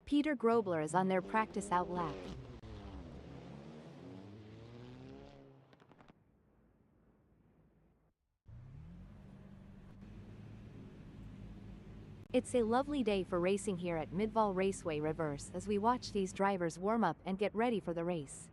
Peter Grobler is on their practice out lap. It's a lovely day for racing here at MIDVAAL Raceway Reverse as we watch these drivers warm up and get ready for the race.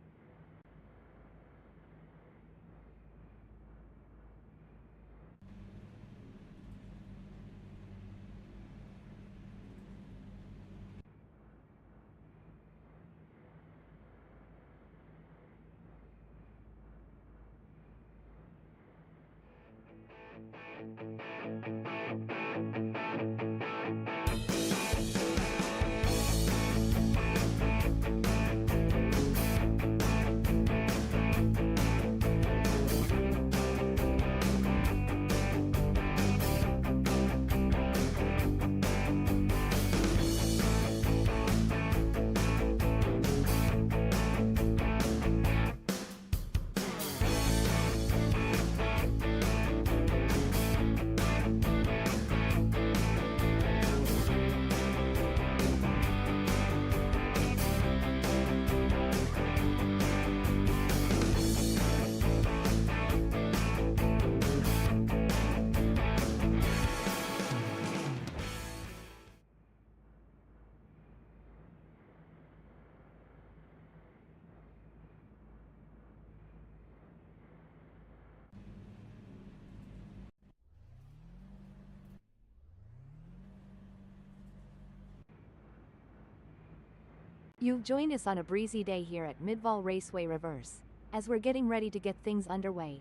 You've joined us on a breezy day here at MIDVAAL Raceway Reverse, as we're getting ready to get things underway.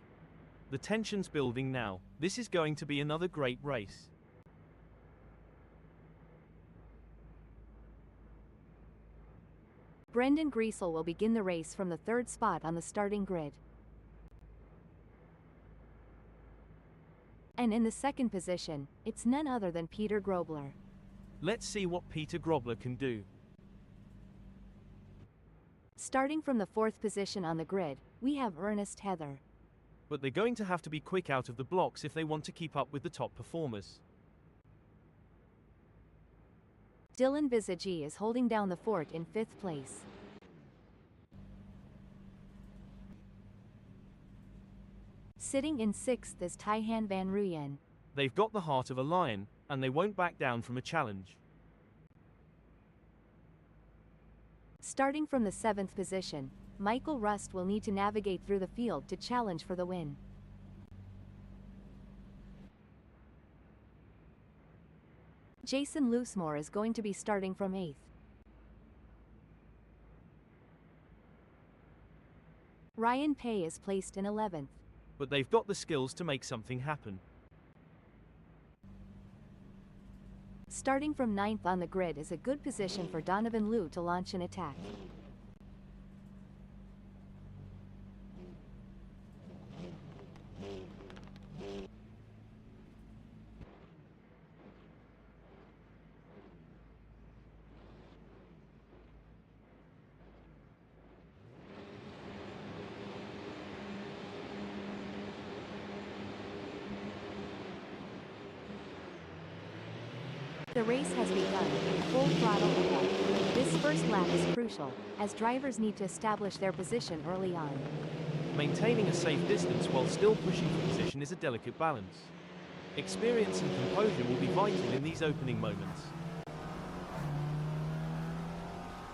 The tension's building now. This is going to be another great race. Brendan Griesel will begin the race from the third spot on the starting grid. And in the second position, it's none other than Peter Grobler. Let's see what Peter Grobler can do. Starting from the fourth position on the grid, we have Ernest Heather. But they're going to have to be quick out of the blocks if they want to keep up with the top performers. Dylan Visage is holding down the fort in fifth place. Sitting in sixth is Tijhan van Rooyen. They've got the heart of a lion, and they won't back down from a challenge. Starting from the seventh position, Michael Rust will need to navigate through the field to challenge for the win. Jason Loosemore is going to be starting from eighth. Ryan Pay is placed in 11th. But they've got the skills to make something happen. Starting from ninth on the grid is a good position for Donovan Liu to launch an attack. The race has begun, full throttle ahead. This first lap is crucial, as drivers need to establish their position early on. Maintaining a safe distance while still pushing for position is a delicate balance. Experience and composure will be vital in these opening moments.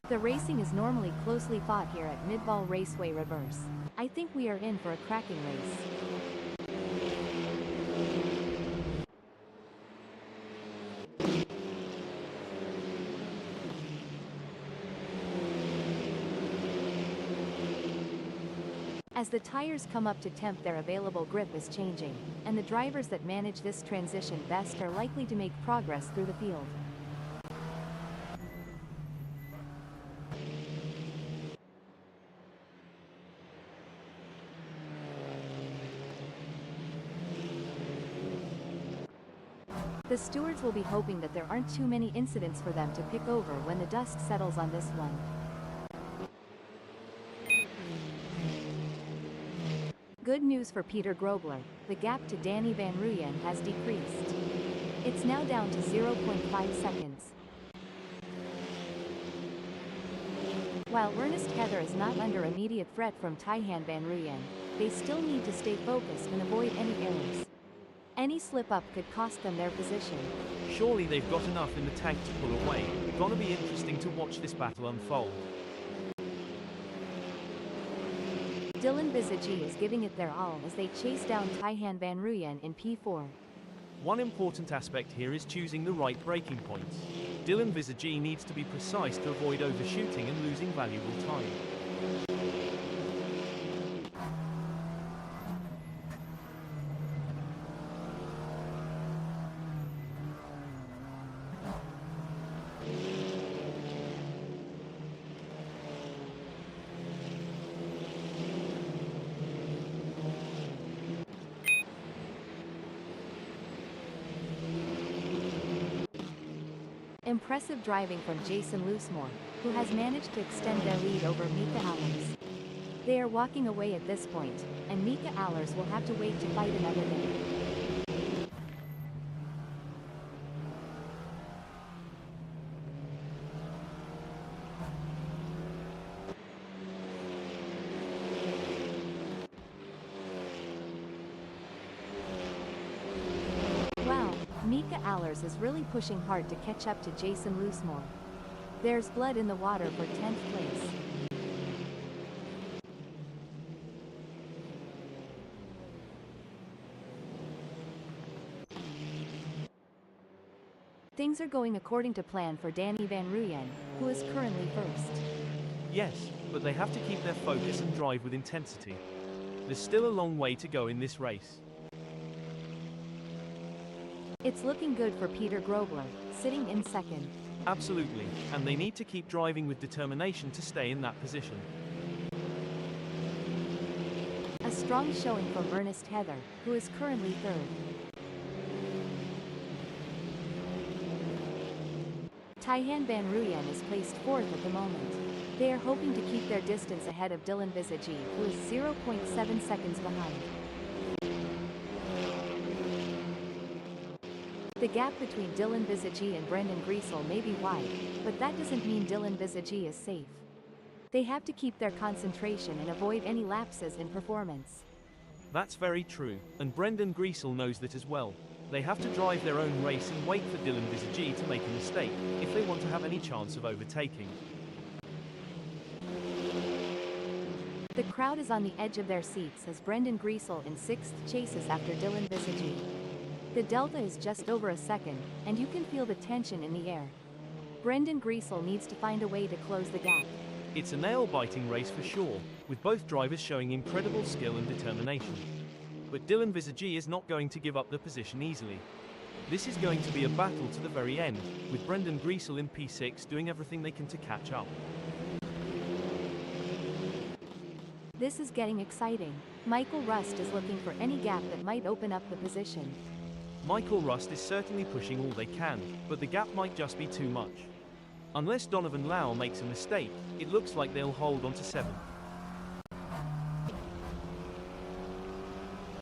The racing is normally closely fought here at MIDVAAL Raceway Reverse. I think we are in for a cracking race. As the tires come up to temp, their available grip is changing, and the drivers that manage this transition best are likely to make progress through the field. The stewards will be hoping that there aren't too many incidents for them to pick over when the dust settles on this one. Good news for Peter Grobler, the gap to Danny Van Rooyen has decreased. It's now down to 0.5 seconds. While Ernest Heather is not under immediate threat from Taihan Van Ruyen, they still need to stay focused and avoid any errors. Any slip-up could cost them their position. Surely they've got enough in the tank to pull away. Gonna be interesting to watch this battle unfold. Dylan Visagi is giving it their all as they chase down Taihan Van Ruyen in P4. One important aspect here is choosing the right braking points. Dylan Visagi needs to be precise to avoid overshooting and losing valuable time. Impressive driving from Jason Loosemore, who has managed to extend their lead over Mika Allers. They are walking away at this point, and Mika Allers will have to wait to fight another day. Mika Allers is really pushing hard to catch up to Jason Loosemore. There's blood in the water for 10th place. Things are going according to plan for Danny Van Ruyen, who is currently first. Yes, but they have to keep their focus and drive with intensity. There's still a long way to go in this race. It's looking good for Peter Grobler, sitting in second. Absolutely, and they need to keep driving with determination to stay in that position. A strong showing from Ernest Heather, who is currently third. Taihan Van Ruyen is placed fourth at the moment. They are hoping to keep their distance ahead of Dylan Visagi, who is 0.7 seconds behind. The gap between Dylan Visagi and Brendan Griesel may be wide, but that doesn't mean Dylan Visagi is safe. They have to keep their concentration and avoid any lapses in performance. That's very true, and Brendan Griesel knows that as well. They have to drive their own race and wait for Dylan Visagi to make a mistake, if they want to have any chance of overtaking. The crowd is on the edge of their seats as Brendan Griesel in sixth chases after Dylan Visagi. The delta is just over a second, and you can feel the tension in the air. Brendan Griesel needs to find a way to close the gap. It's a nail-biting race for sure, with both drivers showing incredible skill and determination. But Dylan Visagi is not going to give up the position easily. This is going to be a battle to the very end, with Brendan Griesel in P6 doing everything they can to catch up. This is getting exciting. Michael Rust is looking for any gap that might open up the position. Michael Rust is certainly pushing all they can, but the gap might just be too much. Unless Donovan Lau makes a mistake, it looks like they'll hold on to 7th.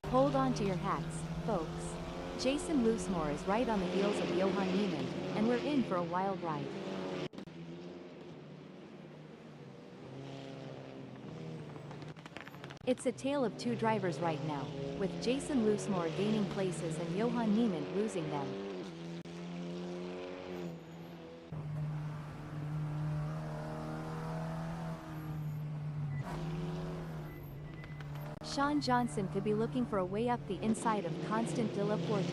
Hold on to your hats, folks. Jason Loosemore is right on the heels of Johan Niemann, and we're in for a wild ride. It's a tale of two drivers right now, with Jason Loosemore gaining places and Johan Niemann losing them. Sean Johnson could be looking for a way up the inside of Constant de la Porte.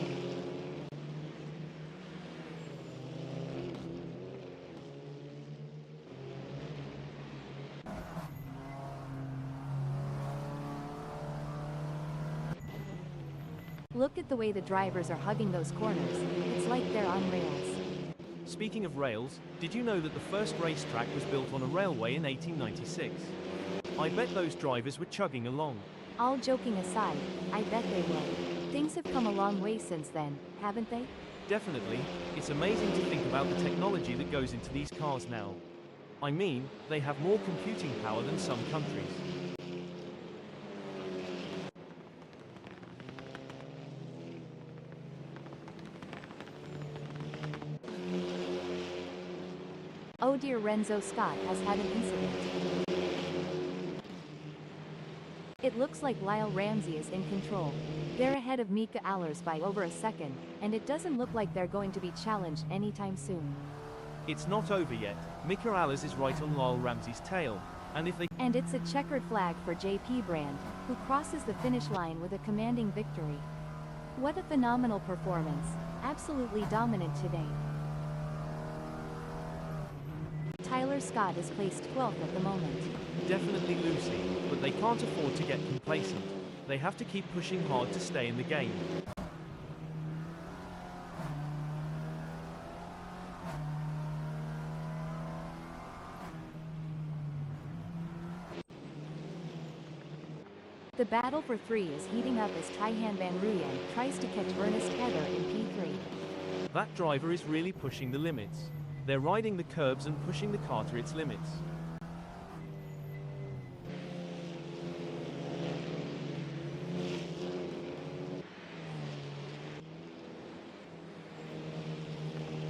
Look at the way the drivers are hugging those corners, it's like they're on rails. Speaking of rails, did you know that the first racetrack was built on a railway in 1896? I bet those drivers were chugging along. All joking aside, I bet they will. Things have come a long way since then, haven't they? Definitely. It's amazing to think about the technology that goes into these cars now. I mean, they have more computing power than some countries. Oh dear, Renzo Scott has had an incident. It looks like Lyle Ramsey is in control. They're ahead of Mika Allers by over a second, and it doesn't look like they're going to be challenged anytime soon. It's not over yet. Mika Allers is right on Lyle Ramsey's tail, and if they And it's a checkered flag for JP Brand, who crosses the finish line with a commanding victory. What a phenomenal performance. Absolutely dominant today. Tyler Scott is placed 12th at the moment. definitely Lucy, but they can't afford to get complacent. They have to keep pushing hard to stay in the game. The battle for 3 is heating up as Taihan Van Ruyen tries to catch Ernest Heather in P3. That driver is really pushing the limits. They're riding the curbs and pushing the car to its limits.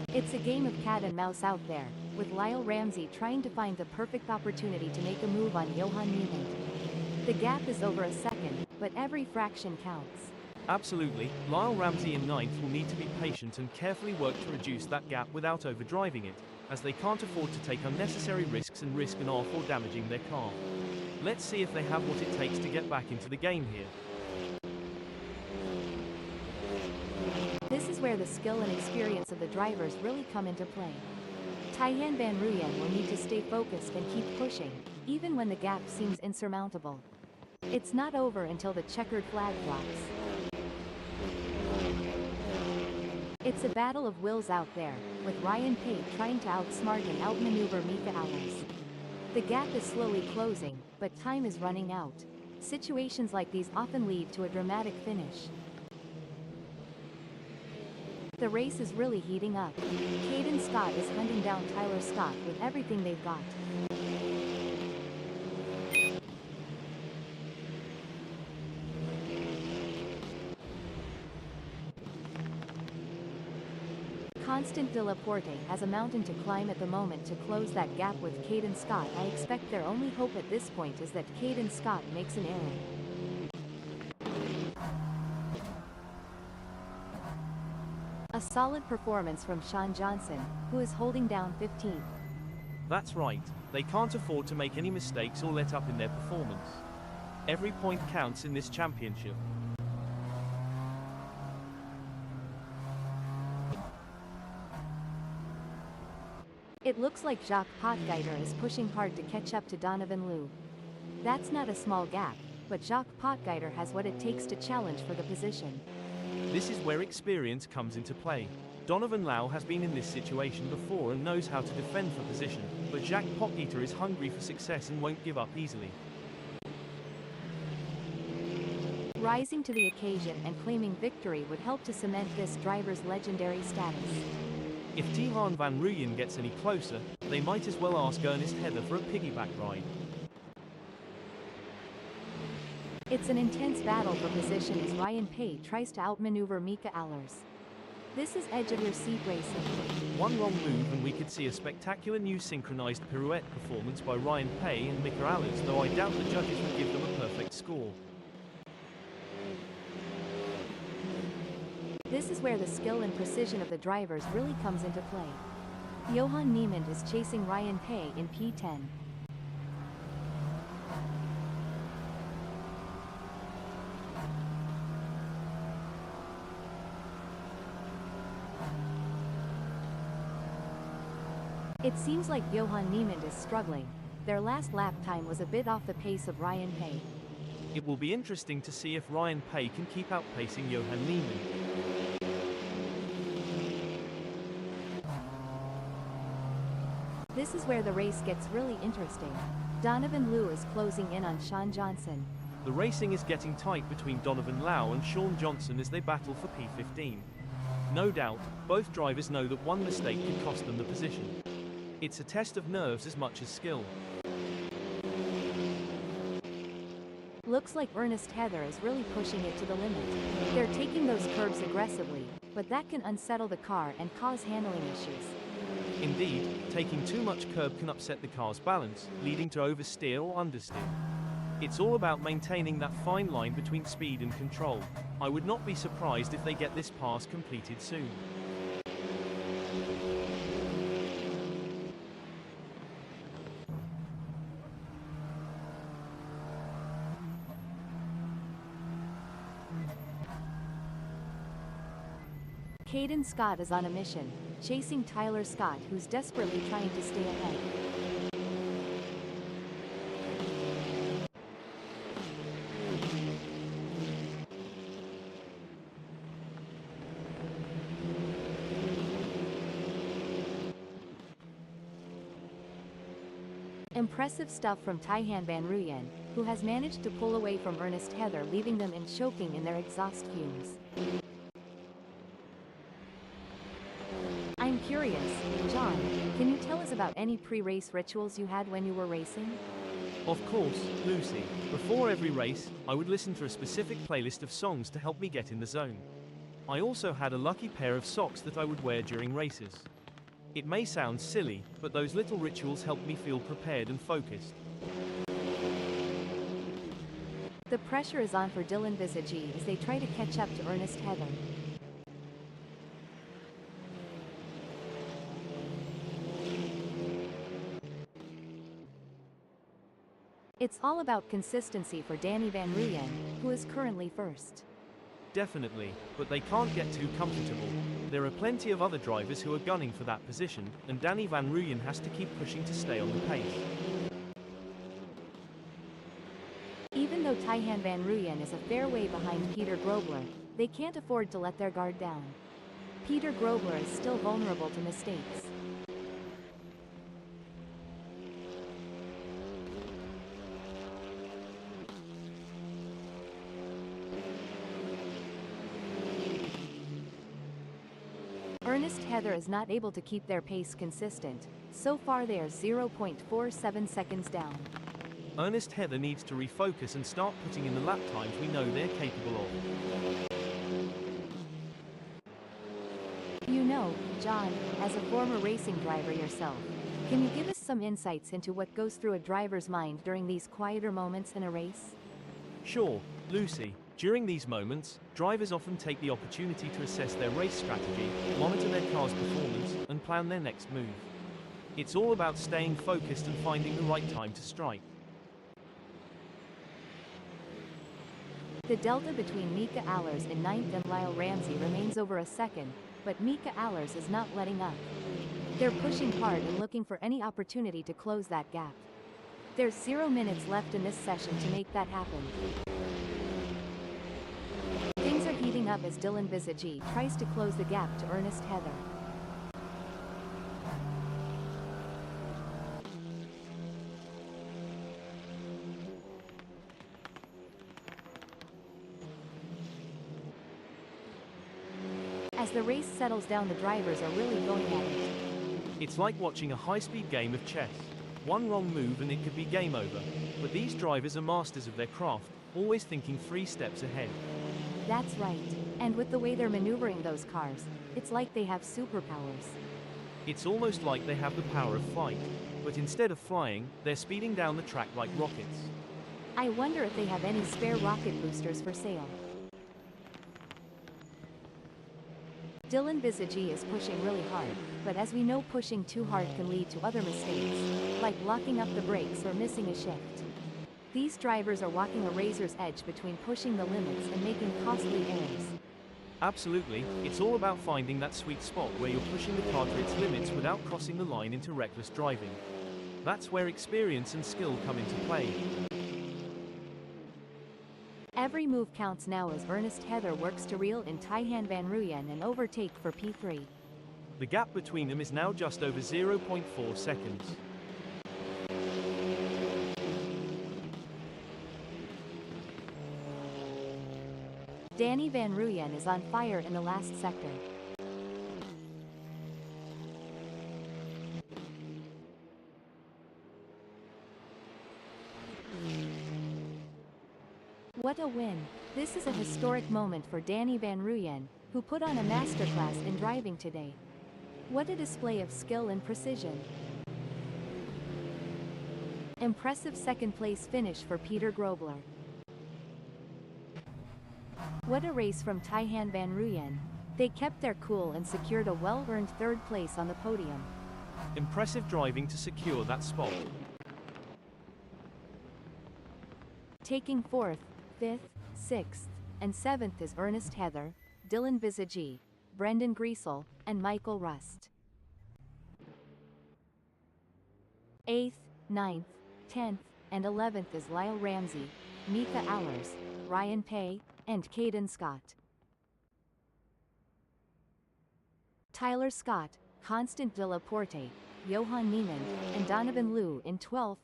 It's a game of cat and mouse out there, with Lyle Ramsey trying to find the perfect opportunity to make a move on Johan Niemand. The gap is over a second, but every fraction counts. Absolutely, Lyle Ramsey in ninth will need to be patient and carefully work to reduce that gap without overdriving it, as they can't afford to take unnecessary risks and risk an off or damaging their car. Let's see if they have what it takes to get back into the game here. This is where the skill and experience of the drivers really come into play. Taihan Van Ruyen will need to stay focused and keep pushing, even when the gap seems insurmountable. It's not over until the checkered flag drops. It's a battle of wills out there, with Ryan Pate trying to outsmart and outmaneuver Mika Allers. The gap is slowly closing, but time is running out. Situations like these often lead to a dramatic finish. The race is really heating up. Caden Scott is hunting down Tyler Scott with everything they've got. Constant De La Porte has a mountain to climb at the moment to close that gap with Caden Scott. I expect their only hope at this point is that Caden Scott makes an error. A solid performance from Sean Johnson, who is holding down 15th. That's right, they can't afford to make any mistakes or let up in their performance. Every point counts in this championship. It looks like Jacques Potgieter is pushing hard to catch up to Donovan Liu. That's not a small gap, but Jacques Potgieter has what it takes to challenge for the position. This is where experience comes into play. Donovan Lau has been in this situation before and knows how to defend for position, but Jacques Potgieter is hungry for success and won't give up easily. Rising to the occasion and claiming victory would help to cement this driver's legendary status. If Taihan Van Ruyen gets any closer, they might as well ask Ernest Heather for a piggyback ride. It's an intense battle for position as Ryan Pate tries to outmaneuver Mika Allers. This is edge-of-your-seat racing. One wrong move and we could see a spectacular new synchronized pirouette performance by Ryan Pay and Mika Allers, though I doubt the judges will give them a perfect score. This is where the skill and precision of the drivers really comes into play. Johan Niemand is chasing Ryan Pay in P10. It seems like Johan Niemand is struggling. Their last lap time was a bit off the pace of Ryan Pay. It will be interesting to see if Ryan Pay can keep outpacing Johan Niemand. This is where the race gets really interesting. Donovan Liu is closing in on Sean Johnson. The racing is getting tight between Donovan Lau and Sean Johnson as they battle for P15. No doubt, both drivers know that one mistake could cost them the position. It's a test of nerves as much as skill. Looks like Ernest Heather is really pushing it to the limit. They're taking those curves aggressively, but that can unsettle the car and cause handling issues. Indeed, taking too much curb can upset the car's balance, leading to oversteer or understeer. It's all about maintaining that fine line between speed and control. I would not be surprised if they get this pass completed soon. Caden Scott is on a mission, chasing Tyler Scott, who's desperately trying to stay ahead. Impressive stuff from Taihan Van Ruyen, who has managed to pull away from Ernest Heather, leaving them in choking in their exhaust fumes. I'm curious, John, can you tell us about any pre-race rituals you had when you were racing? Of course, Lucy. Before every race, I would listen to a specific playlist of songs to help me get in the zone. I also had a lucky pair of socks that I would wear during races. It may sound silly, but those little rituals helped me feel prepared and focused. The pressure is on for Dylan Visage as they try to catch up to Ernest Heather. It's all about consistency for Danny Van Ruyen, who is currently first. Definitely, but they can't get too comfortable. There are plenty of other drivers who are gunning for that position, and Danny Van Ruyen has to keep pushing to stay on the pace. Even though Taihan Van Ruyen is a fair way behind Peter Grobler, they can't afford to let their guard down. Peter Grobler is still vulnerable to mistakes. Ernest Heather is not able to keep their pace consistent. So far they are 0.47 seconds down. Ernest Heather needs to refocus and start putting in the lap times we know they're capable of. You know, John, as a former racing driver yourself, can you give us some insights into what goes through a driver's mind during these quieter moments in a race? Sure, Lucy. During these moments, drivers often take the opportunity to assess their race strategy, monitor their car's performance, and plan their next move. It's all about staying focused and finding the right time to strike. The delta between Mika Allers in 9th and Lyle Ramsey remains over a second, but Mika Allers is not letting up. They're pushing hard and looking for any opportunity to close that gap. There's 0 minutes left in this session to make that happen. Things are heating up as Dylan Visage tries to close the gap to Ernest Heather. As the race settles down, the drivers are really going at it. It's like watching a high-speed game of chess. One wrong move and it could be game over. But these drivers are masters of their craft, always thinking 3 steps ahead. That's right. And with the way they're maneuvering those cars, it's like they have superpowers. It's almost like they have the power of flight. But instead of flying, they're speeding down the track like rockets. I wonder if they have any spare rocket boosters for sale. Dylan Visage is pushing really hard, but as we know, pushing too hard can lead to other mistakes, like locking up the brakes or missing a shift. These drivers are walking a razor's edge between pushing the limits and making costly errors. Absolutely, it's all about finding that sweet spot where you're pushing the car to its limits without crossing the line into reckless driving. That's where experience and skill come into play. Every move counts now as Ernest Heather works to reel in Taihan Van Ruyen and overtake for P3. The gap between them is now just over 0.4 seconds. Danny Van Ruyen is on fire in the last sector. What a win! This is a historic moment for Danny Van Ruyen, who put on a masterclass in driving today. What a display of skill and precision. Impressive second-place finish for Peter Grobler. What a race from Taihan van Ruyen. They kept their cool and secured a well-earned third place on the podium. Impressive driving to secure that spot. Taking 4th, 5th, 6th, and 7th is Ernest Heather, Dylan Visage, Brendan Griesel, and Michael Rust. 8th, 9th, 10th, and 11th is Lyle Ramsey, Mika Allers, Ryan Pay, and Caden Scott. Tyler Scott, Constant de la Porte, Johan Niemand, and Donovan Liu in 12th,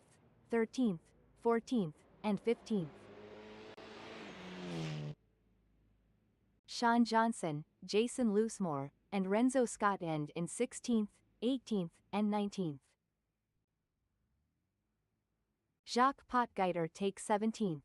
13th, 14th, and 15th. Sean Johnson, Jason Loosemore, and Renzo Scott end in 16th, 18th, and 19th. Jacques Potgieter takes 17th.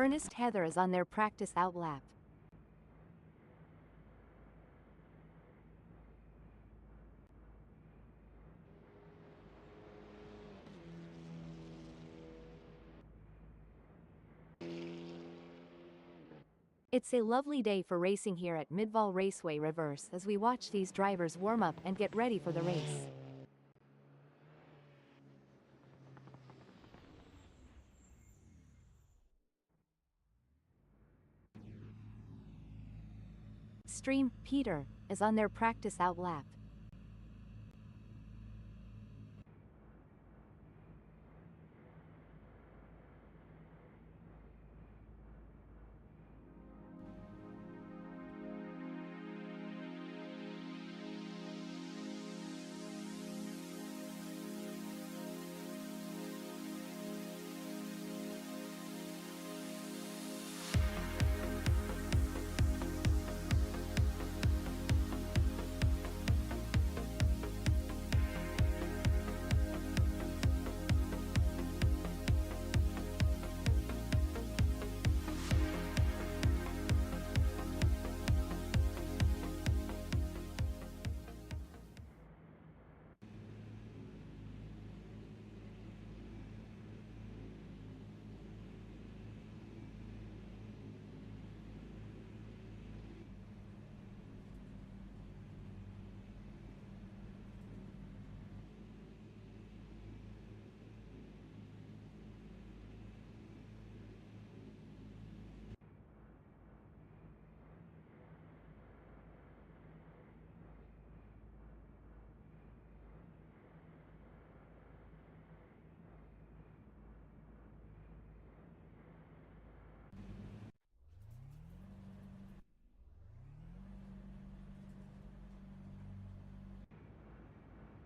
Ernest Heather is on their practice out lap. It's a lovely day for racing here at MIDVAAL Raceway Reverse as we watch these drivers warm up and get ready for the race. Stream, Peter, is on their practice out lap.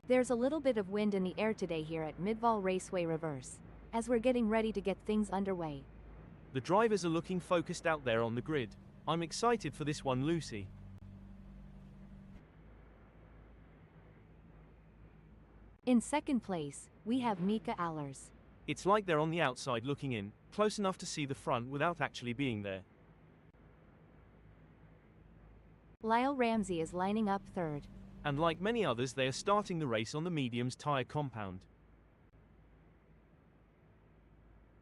There's a little bit of wind in the air today here at MIDVAAL Raceway Reverse, as we're getting ready to get things underway. The drivers are looking focused out there on the grid. I'm excited for this one, Lucy. In second place, we have Mika Allers. It's like they're on the outside looking in, close enough to see the front without actually being there. Lyle Ramsey is lining up third. And like many others, they are starting the race on the medium's tyre compound.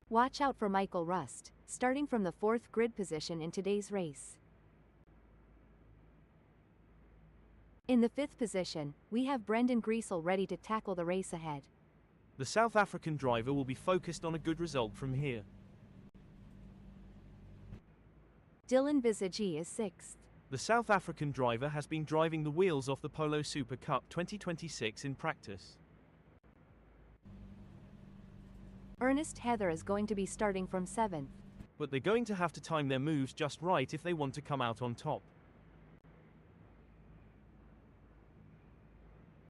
Watch out for Michael Rust, starting from the fourth grid position in today's race. In the fifth position, we have Brendan Griesel ready to tackle the race ahead. The South African driver will be focused on a good result from here. Dylan Visagi is sixth. The South African driver has been driving the wheels off the Polo Super Cup 2026 in practice. Ernest Heather is going to be starting from seventh. But they're going to have to time their moves just right if they want to come out on top.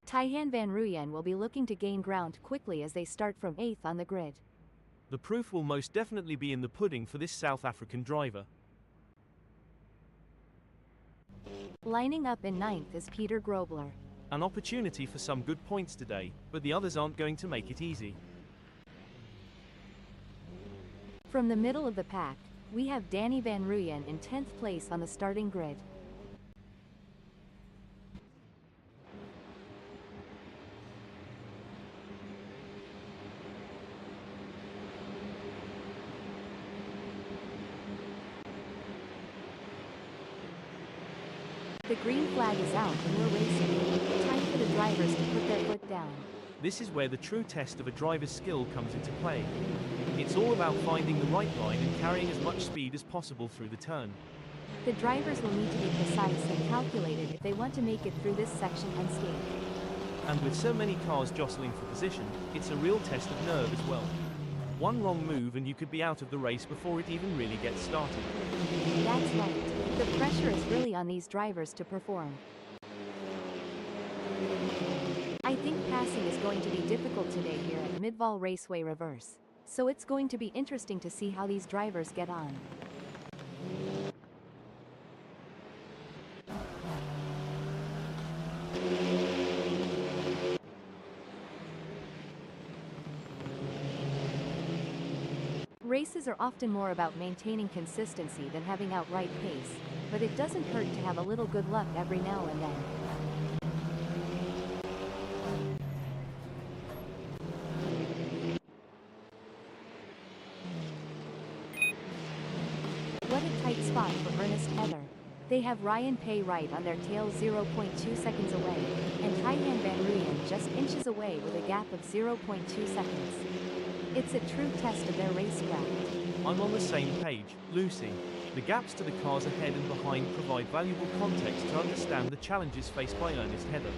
Tijhan van Rooyen will be looking to gain ground quickly as they start from eighth on the grid. The proof will most definitely be in the pudding for this South African driver. Lining up in ninth is Peter Grobler. An opportunity for some good points today, but the others aren't going to make it easy. From the middle of the pack, we have Danny van Rooyen in 10th place on the starting grid. The green flag is out and we're racing. Time for the drivers to put their foot down. This is where the true test of a driver's skill comes into play. It's all about finding the right line and carrying as much speed as possible through the turn. The drivers will need to be precise and calculated if they want to make it through this section unscathed. And with so many cars jostling for position, it's a real test of nerve as well. One wrong move and you could be out of the race before it even really gets started. That's right. The pressure is really on these drivers to perform. I think passing is going to be difficult today here at MIDVAAL Raceway Reverse, so it's going to be interesting to see how these drivers get on. Races are often more about maintaining consistency than having outright pace, but it doesn't hurt to have a little good luck every now and then. What a tight spot for Ernest Heather. They have Ryan Pay right on their tail 0.2 seconds away, and Taihan Van Ruyen just inches away with a gap of 0.2 seconds. It's a true test of their racecraft. I'm on the same page, Lucy. The gaps to the cars ahead and behind provide valuable context to understand the challenges faced by Ernest Heather.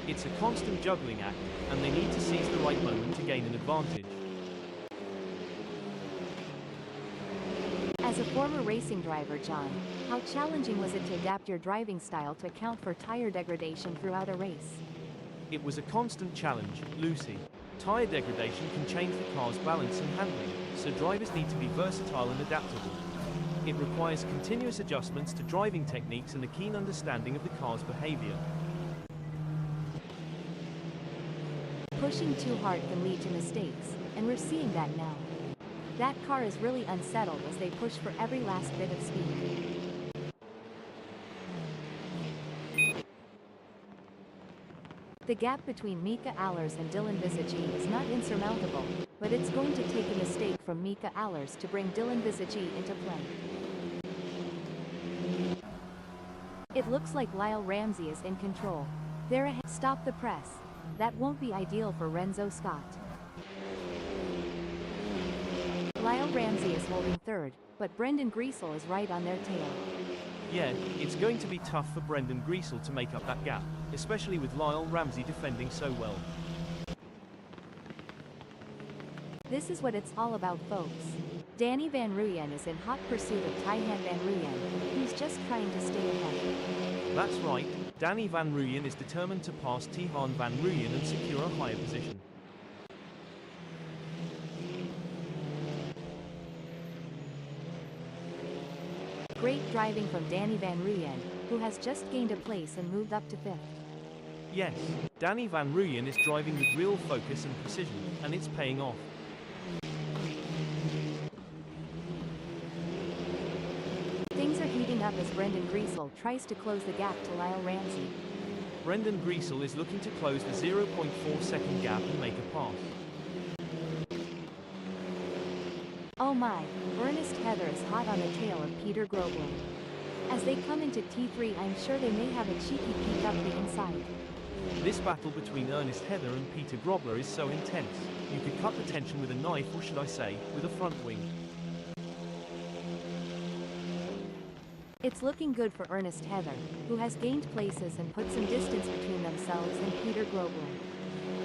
It's a constant juggling act, and they need to seize the right moment to gain an advantage. As a former racing driver, John, how challenging was it to adapt your driving style to account for tire degradation throughout a race? It was a constant challenge, Lucy. Tire degradation can change the car's balance and handling, so drivers need to be versatile and adaptable. It requires continuous adjustments to driving techniques and a keen understanding of the car's behavior. Pushing too hard can lead to mistakes, and we're seeing that now. That car is really unsettled as they push for every last bit of speed. The gap between Mika Allers and Dylan Visagie is not insurmountable, but it's going to take a mistake from Mika Allers to bring Dylan Visagie into play. It looks like Lyle Ramsey is in control. They're ahead. Stop the press. That won't be ideal for Renzo Scott. Lyle Ramsey is holding third, but Brendan Griesel is right on their tail. Yeah, it's going to be tough for Brendan Griesel to make up that gap, especially with Lyle Ramsey defending so well. This is what it's all about, folks. Danny Van Ruyen is in hot pursuit of Taihan Van Ruyen, who's just trying to stay ahead. That's right, Danny Van Ruyen is determined to pass Taihan Van Ruyen and secure a higher position. Great driving from Danny Van Ruyen, who has just gained a place and moved up to fifth. Yes, Danny Van Ruyen is driving with real focus and precision, and it's paying off. Things are heating up as Brendan Griesel tries to close the gap to Lyle Ramsey. Brendan Griesel is looking to close the 0.4 second gap and make a pass. Oh my, Ernest Heather is hot on the tail of Peter Grobler. As they come into T3, I'm sure they may have a cheeky peek up the inside. This battle between Ernest Heather and Peter Grobler is so intense, you could cut the tension with a knife, or should I say, with a front wing. It's looking good for Ernest Heather, who has gained places and put some distance between themselves and Peter Grobler.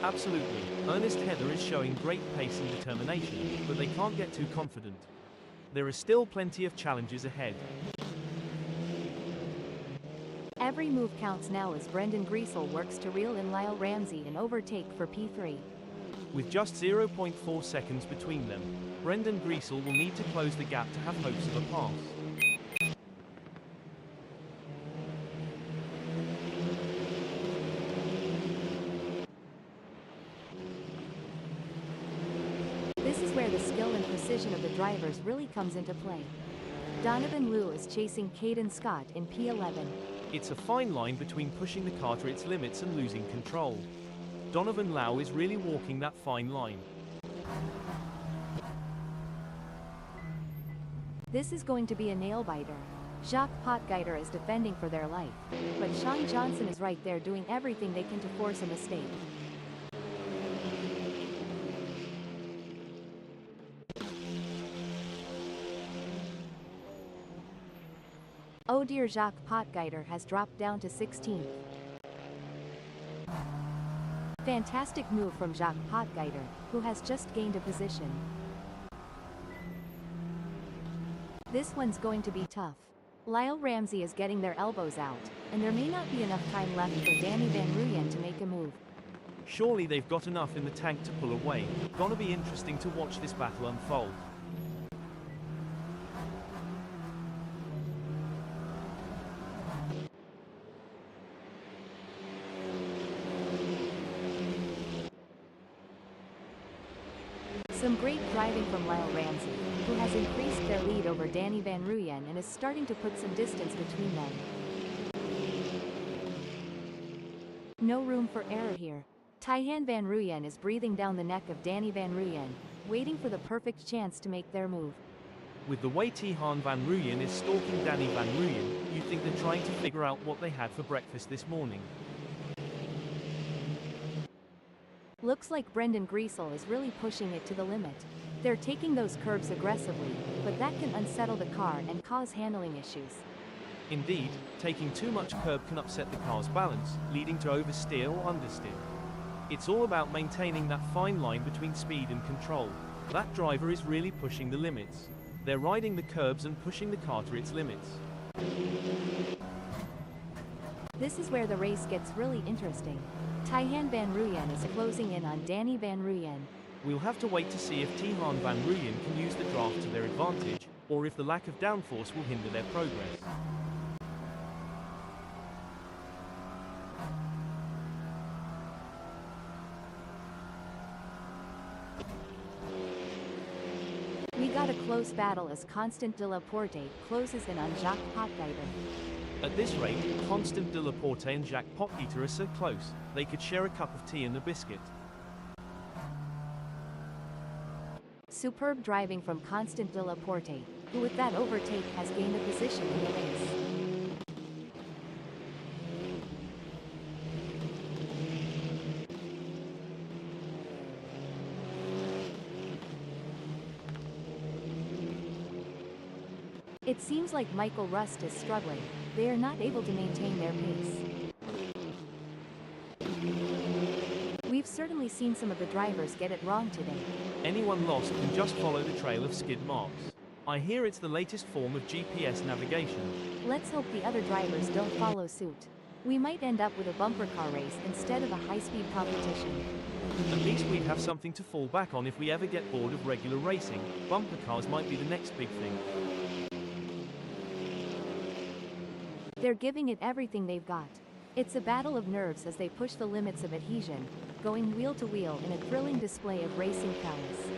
Absolutely, Ernest Heather is showing great pace and determination, but they can't get too confident. There is still plenty of challenges ahead. Every move counts now as Brendan Griesel works to reel in Lyle Ramsey and overtake for P3. With just 0.4 seconds between them, Brendan Griesel will need to close the gap to have hopes of a pass. This is where the skill and precision of the drivers really comes into play. Donovan Liu is chasing Caden Scott in P11. It's a fine line between pushing the car to its limits and losing control. Donovan Lau is really walking that fine line. This is going to be a nail-biter. Jacques Potgieter is defending for their life, but Sean Johnson is right there doing everything they can to force a mistake. Oh dear, Jacques Potgieter has dropped down to 16th. Fantastic move from Jacques Potgieter, who has just gained a position. This one's going to be tough. Lyle Ramsey is getting their elbows out, and there may not be enough time left for Danny Van Ruyen to make a move. Surely they've got enough in the tank to pull away. Gonna be interesting to watch this battle unfold. Some great driving from Lyle Ramsey, who has increased their lead over Danny Van Ruyen and is starting to put some distance between them. No room for error here. Taihan Van Ruyen is breathing down the neck of Danny Van Ruyen, waiting for the perfect chance to make their move. With the way Taihan Van Ruyen is stalking Danny Van Ruyen, you'd think they're trying to figure out what they had for breakfast this morning. Looks like Brendan Griesel is really pushing it to the limit. They're taking those curbs aggressively, but that can unsettle the car and cause handling issues. Indeed, taking too much curb can upset the car's balance, leading to oversteer or understeer. It's all about maintaining that fine line between speed and control. That driver is really pushing the limits. They're riding the curbs and pushing the car to its limits. This is where the race gets really interesting. Taihan Van Ruyen is closing in on Danny Van Ruyen. We'll have to wait to see if Taihan Van Ruyen can use the draft to their advantage, or if the lack of downforce will hinder their progress. We got a close battle as Constant de la Porte closes in on Jacques Potgieter. At this rate, Constant de la Porte and Jacques Potgieter are so close, they could share a cup of tea and a biscuit. Superb driving from Constant de la Porte, who with that overtake has gained a position in the race. It seems like Michael Rust is struggling. They are not able to maintain their pace. We've certainly seen some of the drivers get it wrong today. Anyone lost can just follow the trail of skid marks. I hear it's the latest form of GPS navigation. Let's hope the other drivers don't follow suit. We might end up with a bumper car race instead of a high-speed competition. At least we'd have something to fall back on if we ever get bored of regular racing. Bumper cars might be the next big thing. They're giving it everything they've got. It's a battle of nerves as they push the limits of adhesion, going wheel to wheel in a thrilling display of racing prowess.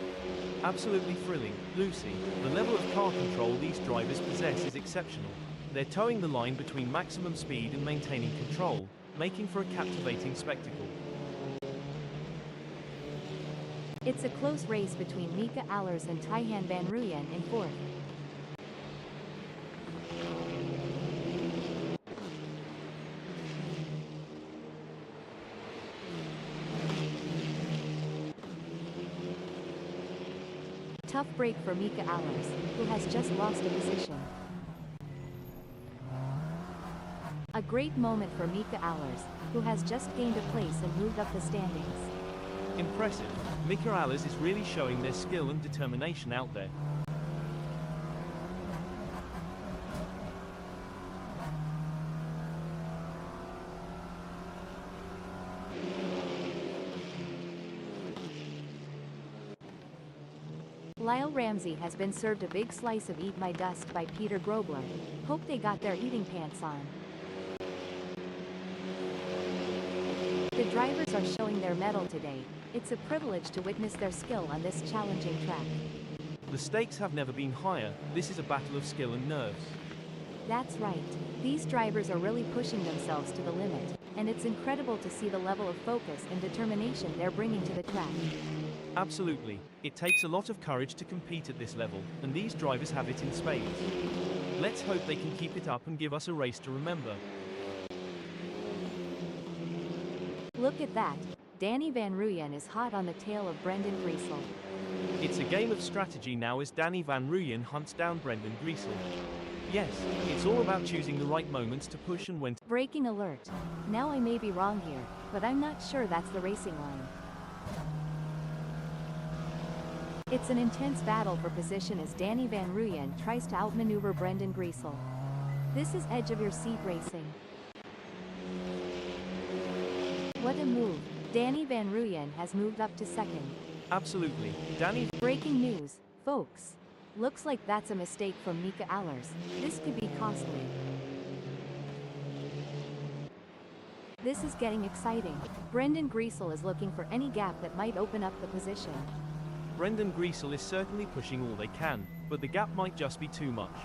Absolutely thrilling, Lucy. The level of car control these drivers possess is exceptional. They're towing the line between maximum speed and maintaining control, making for a captivating spectacle. It's a close race between Mika Allers and Taihan Van Ruyen in fourth. Tough break for Mika Allers, who has just lost a position. A great moment for Mika Allers, who has just gained a place and moved up the standings. Impressive. Mika Allers is really showing their skill and determination out there. Lyle Ramsey has been served a big slice of Eat My Dust by Peter Grobler. Hope they got their eating pants on. The drivers are showing their mettle today. It's a privilege to witness their skill on this challenging track. The stakes have never been higher. This is a battle of skill and nerves. That's right. These drivers are really pushing themselves to the limit, and it's incredible to see the level of focus and determination they're bringing to the track. Absolutely. It takes a lot of courage to compete at this level, and these drivers have it in spades. Let's hope they can keep it up and give us a race to remember. Look at that. Danny Van Ruyen is hot on the tail of Brendan Griesel. It's a game of strategy now as Danny Van Ruyen hunts down Brendan Griesel. Yes, it's all about choosing the right moments to push and when to... Breaking alert. Now I may be wrong here, but I'm not sure that's the racing line. It's an intense battle for position as Danny Van Ruyen tries to outmaneuver Brendan Griesel. This is edge of your seat racing. What a move. Danny Van Ruyen has moved up to second. Absolutely. Danny... Breaking news, folks. Looks like that's a mistake from Mika Allers. This could be costly. This is getting exciting. Brendan Griesel is looking for any gap that might open up the position. Brendan Griesel is certainly pushing all they can, but the gap might just be too much.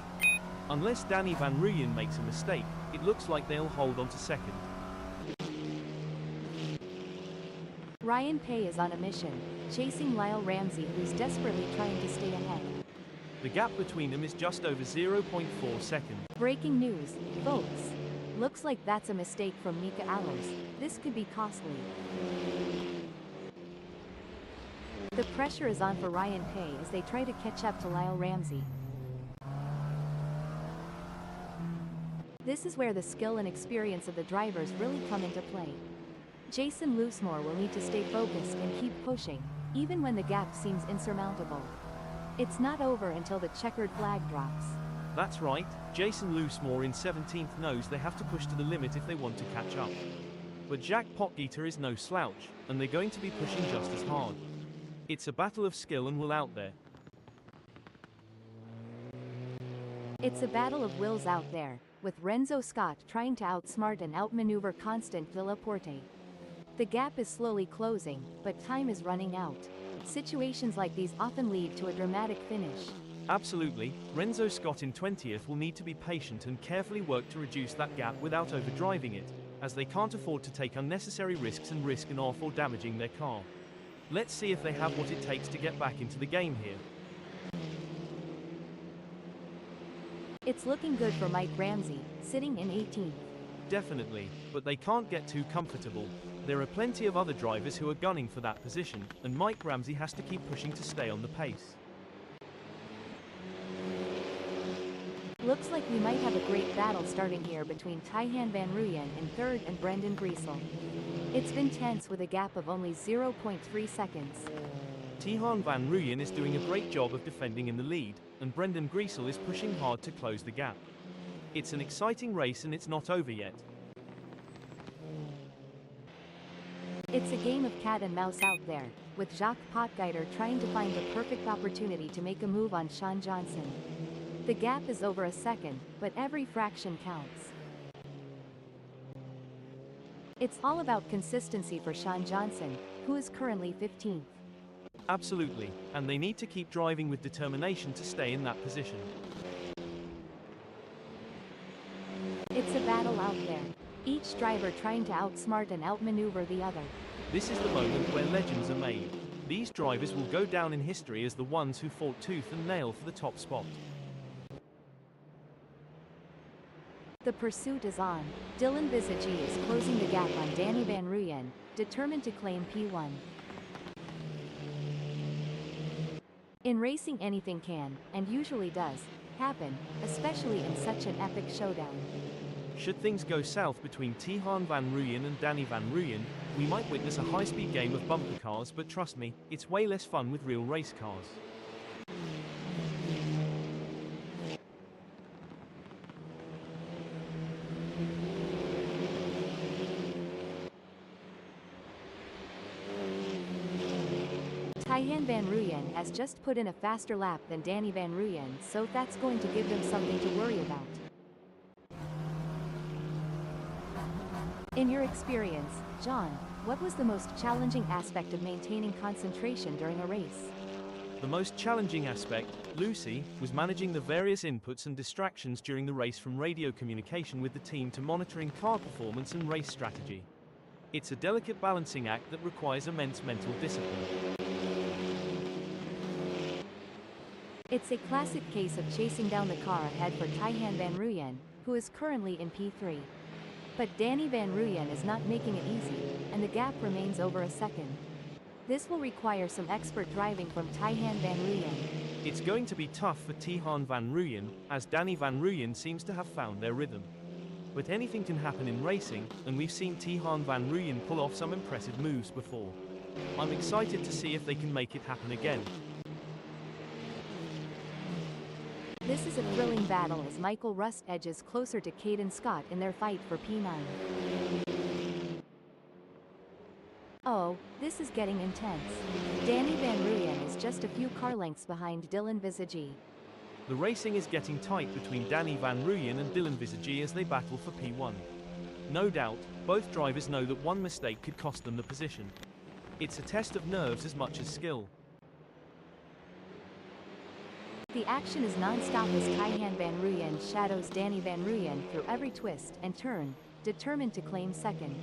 Unless Danny Van Ruyen makes a mistake, it looks like they'll hold on to second. Ryan Paye is on a mission, chasing Lyle Ramsey, who's desperately trying to stay ahead. The gap between them is just over 0.4 seconds. Breaking news, folks. Looks like that's a mistake from Mika Allers. This could be costly. The pressure is on for Ryan Paye as they try to catch up to Lyle Ramsey. This is where the skill and experience of the drivers really come into play. Jason Loosemore will need to stay focused and keep pushing, even when the gap seems insurmountable. It's not over until the checkered flag drops. That's right, Jason Loosemore in 17th knows they have to push to the limit if they want to catch up. But Jack Potgieter is no slouch, and they're going to be pushing just as hard. It's a battle of skill and will out there. It's a battle of wills out there, with Renzo Scott trying to outsmart and outmaneuver Constant Villaporte. The gap is slowly closing, but time is running out. Situations like these often lead to a dramatic finish. Absolutely, Renzo Scott in 20th will need to be patient and carefully work to reduce that gap without overdriving it, as they can't afford to take unnecessary risks and risk an off or damaging their car. Let's see if they have what it takes to get back into the game here. It's looking good for Mike Ramsey, sitting in 18th. Definitely, but they can't get too comfortable. There are plenty of other drivers who are gunning for that position, and Mike Ramsey has to keep pushing to stay on the pace. Looks like we might have a great battle starting here between Tijhan Van Ruyen in 3rd and Brendan Griesel. It's been tense with a gap of only 0.3 seconds. Tijhan Van Ruyen is doing a great job of defending in the lead, and Brendan Griesel is pushing hard to close the gap. It's an exciting race and it's not over yet. It's a game of cat and mouse out there, with Jacques Potgieter trying to find the perfect opportunity to make a move on Sean Johnson. The gap is over a second, but every fraction counts. It's all about consistency for Sean Johnson, who is currently 15th. Absolutely, and they need to keep driving with determination to stay in that position. It's a battle out there, each driver trying to outsmart and outmaneuver the other. This is the moment where legends are made. These drivers will go down in history as the ones who fought tooth and nail for the top spot. The pursuit is on. Dylan Visagi is closing the gap on Danny Van Ruyen, determined to claim P1. In racing, anything can, and usually does, happen, especially in such an epic showdown. Should things go south between Tijhan Van Ruyen and Danny Van Ruyen, we might witness a high-speed game of bumper cars, but trust me, it's way less fun with real race cars. Tijhan Van Ruyen has just put in a faster lap than Danny Van Ruyen, so that's going to give them something to worry about. In your experience, John, what was the most challenging aspect of maintaining concentration during a race? The most challenging aspect, Lucy, was managing the various inputs and distractions during the race, from radio communication with the team to monitoring car performance and race strategy. It's a delicate balancing act that requires immense mental discipline. It's a classic case of chasing down the car ahead for Tijhan Van Ruyen, who is currently in P3. But Danny Van Ruyen is not making it easy, and the gap remains over a second. This will require some expert driving from Tijhan Van Ruyen. It's going to be tough for Tijhan Van Ruyen, as Danny Van Ruyen seems to have found their rhythm. But anything can happen in racing, and we've seen Tijhan Van Ruyen pull off some impressive moves before. I'm excited to see if they can make it happen again. This is a thrilling battle as Michael Rust edges closer to Caden Scott in their fight for P9. Oh, this is getting intense. Danny Van Ruyen is just a few car lengths behind Dylan Visagi. The racing is getting tight between Danny Van Ruyen and Dylan Visagi as they battle for P1. No doubt, both drivers know that one mistake could cost them the position. It's a test of nerves as much as skill. The action is non-stop as Kaihan Van Ruyen shadows Danny Van Ruyen through every twist and turn, determined to claim second.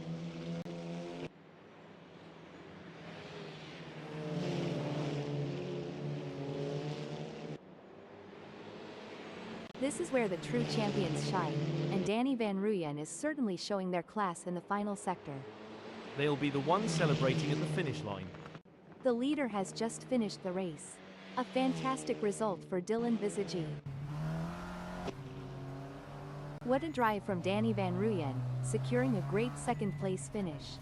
This is where the true champions shine, and Danny Van Ruyen is certainly showing their class in the final sector. They'll be the ones celebrating at the finish line. The leader has just finished the race. A fantastic result for Dylan Visage. What a drive from Danny Van Ruyen, securing a great second-place finish.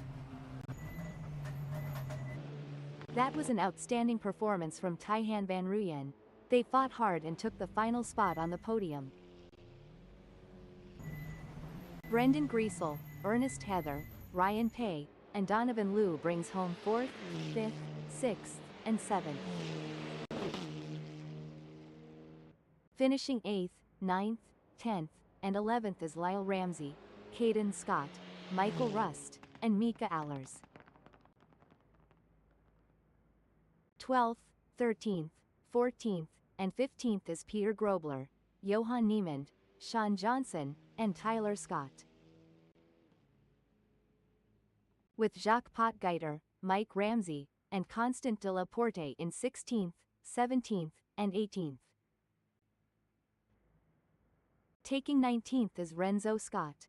That was an outstanding performance from Kaihan Van Ruyen. They fought hard and took the final spot on the podium. Brendan Griesel, Ernest Heather, Ryan Pay, and Donovan Liu brings home 4th, 5th, 6th, and 7th. Finishing 8th, 9th, 10th, and 11th is Lyle Ramsey, Caden Scott, Michael Rust, and Mika Allers. 12th, 13th, 14th, and 15th is Peter Grobler, Johan Niemand, Sean Johnson, and Tyler Scott. With Jacques Potgieter, Mike Ramsey, and Constant de la Porte in 16th, 17th, and 18th. Taking 19th is Renzo Scott.